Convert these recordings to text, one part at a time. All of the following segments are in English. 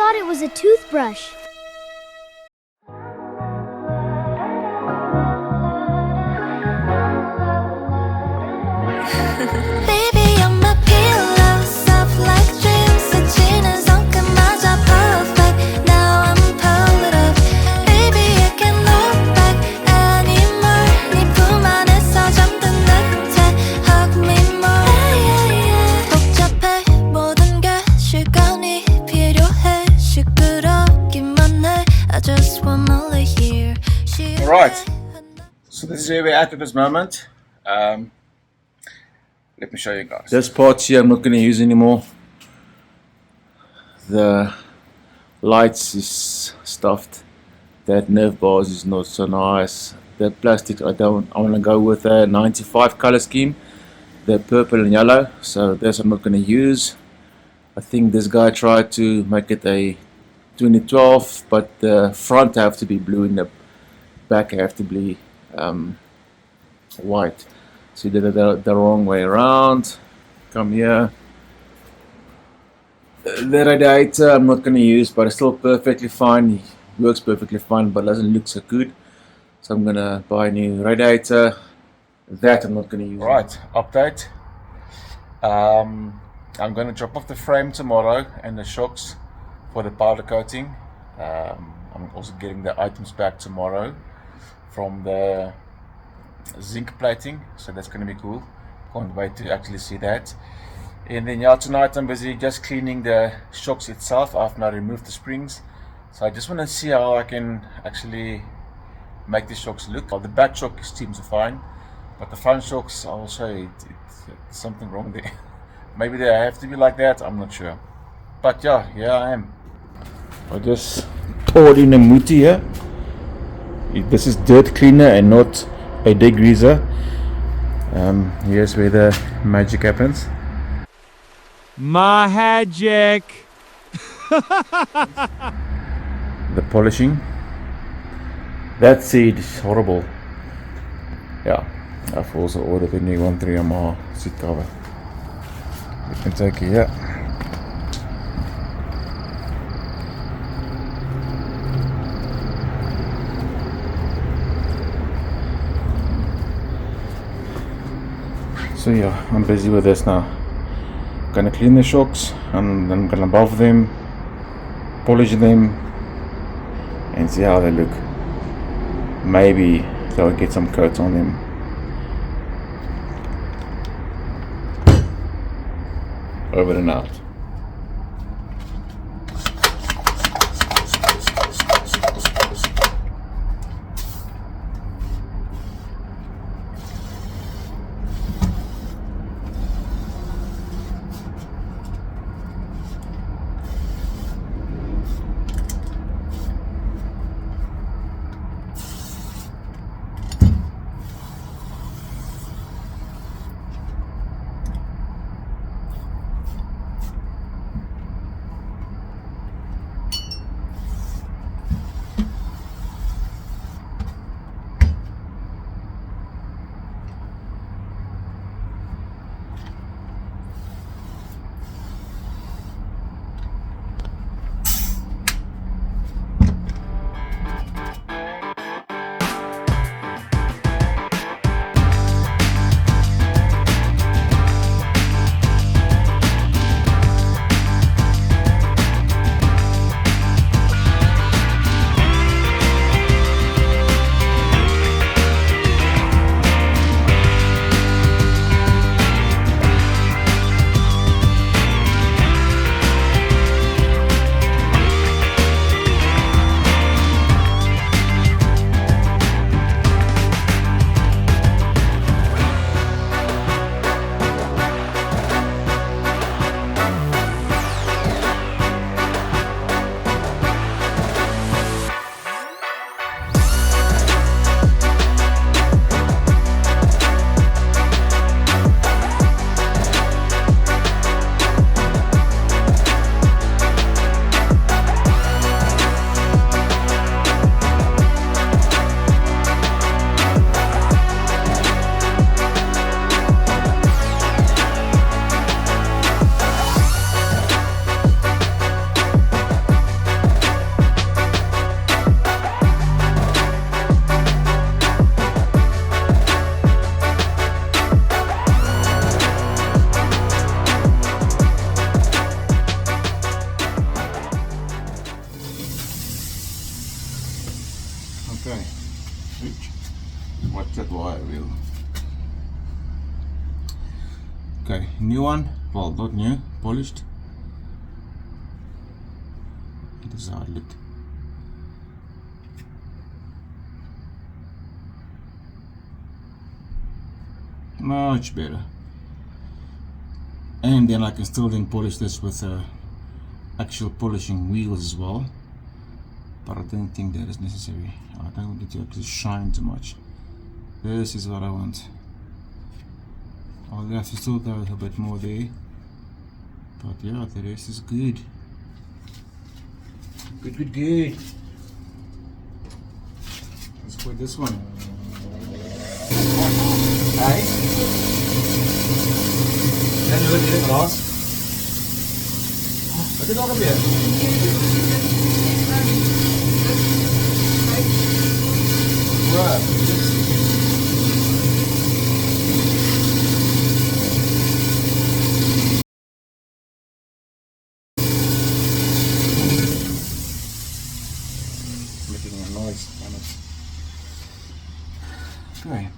thought it was a toothbrush. Baby, you're my pillow, soft like dreams. 스치는 손끝마저 perfect. Now I'm pulled up. Baby, I can't look back anymore. 네 품 안에서 잠든 듯해. Hug me more. 복잡해 모든 게 시간이 필요해. 시끄럽기만 해. I just wanna lay here. Alright, so this is where we're at this moment. Let me show you guys. This part here I'm not going to use anymore. The lights is stuffed. That nerve bars is not so nice. The plastic I want to go with a 95 color scheme. The purple and yellow. So this I'm not going to use. I think this guy tried to make it a 2012, but the front have to be blue and the back have to be white. So you did it the wrong way around. Come here. The radiator I'm not going to use, but it's still perfectly fine. It works perfectly fine, but doesn't look so good. So I'm going to buy a new radiator. That I'm not going to use. Right, update. I'm going to drop off the frame tomorrow and the shocks for the powder coating. I'm also getting the items back tomorrow from the zinc plating, so that's going to be cool. Can't wait to actually see that. And then yeah, tonight I'm busy just cleaning the shocks itself. I've now removed the springs, so I just want to see how I can actually make the shocks look. Well, the back shock seems fine, but the front shocks, I'll show you, it's something wrong there. Maybe they have to be like that, I'm not sure. But yeah, here I am. I just poured in a muti here. This is dirt cleaner and not a degreaser. Here's where the magic happens. Magic. The polishing. That seat is horrible. Yeah, I've also ordered a new one through Yamaha seat cover. You can take it here. So yeah, I'm busy with this now. Gonna clean the shocks and then gonna buff them, polish them, and see how they look. Maybe they'll get some coats on them. Over and out. Okay. Oops. Watch that wire wheel. Okay, new one. Well, not new, polished. This is how it looked. Much better. And then I can still then polish this with actual polishing wheels as well. But I don't think that is necessary. I don't need to actually shine too much. This is what I want. I'll have to still go a bit more there. But yeah, the rest is good. Good. Let's put this one. Hey. En nu in het gras. Wat is dit nog weer? Making a noise. Okay.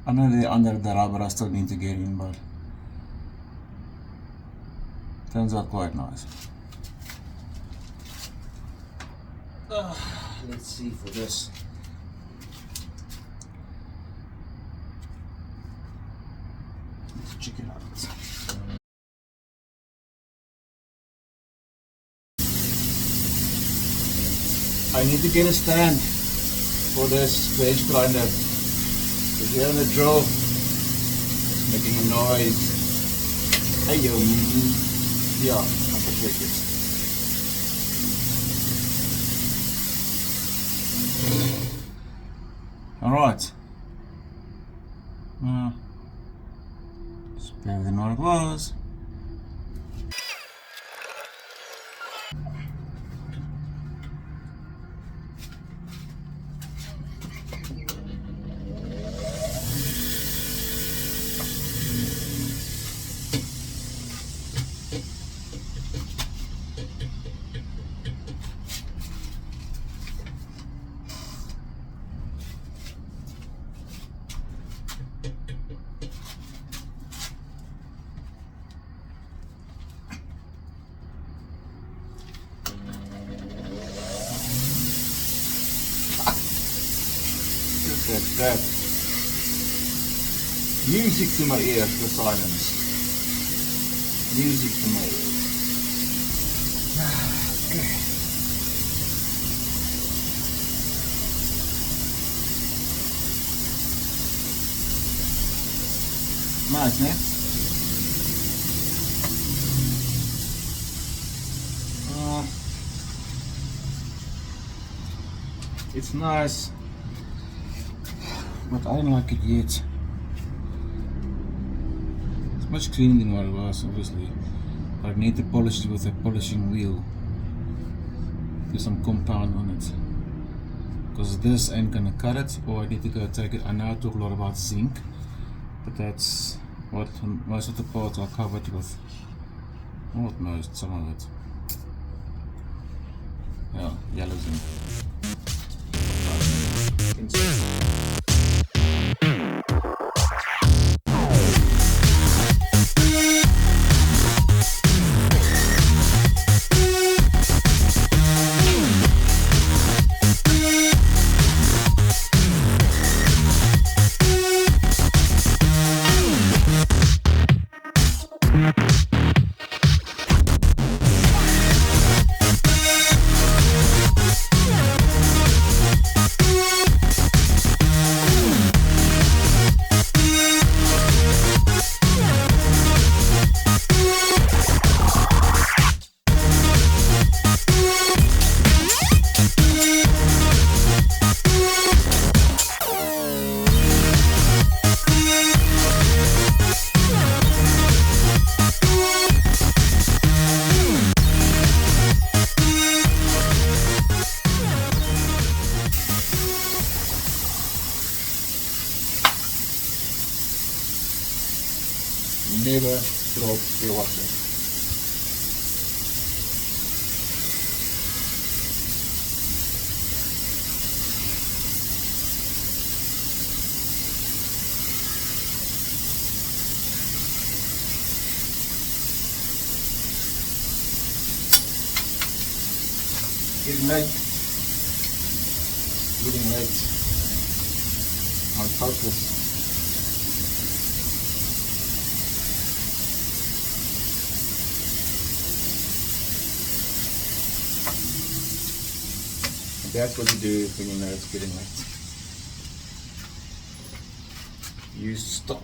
I know the under the rubber I still need to get in, but turns out quite nice. Let's see for this. Let's check it out. I need to get a stand for this bench grinder. If you're on the drill, it's making a noise. Hey yo, yeah, I can take it. Alright. It's better than what it was. That music to my ears, the silence. Music to my ears. Okay. Nice, né? It's nice. But I don't like it yet. It's much cleaner than what it was, obviously. But I need to polish it with a polishing wheel. Do some compound on it. Because this ain't gonna cut it, or I need to go take it. I know I talk a lot about zinc, but that's what most of the parts are covered with. Not most, some of it. Yeah, yellow zinc. Getting late. Getting late. I'm focused. That's what you do when you know it's getting late. You stop.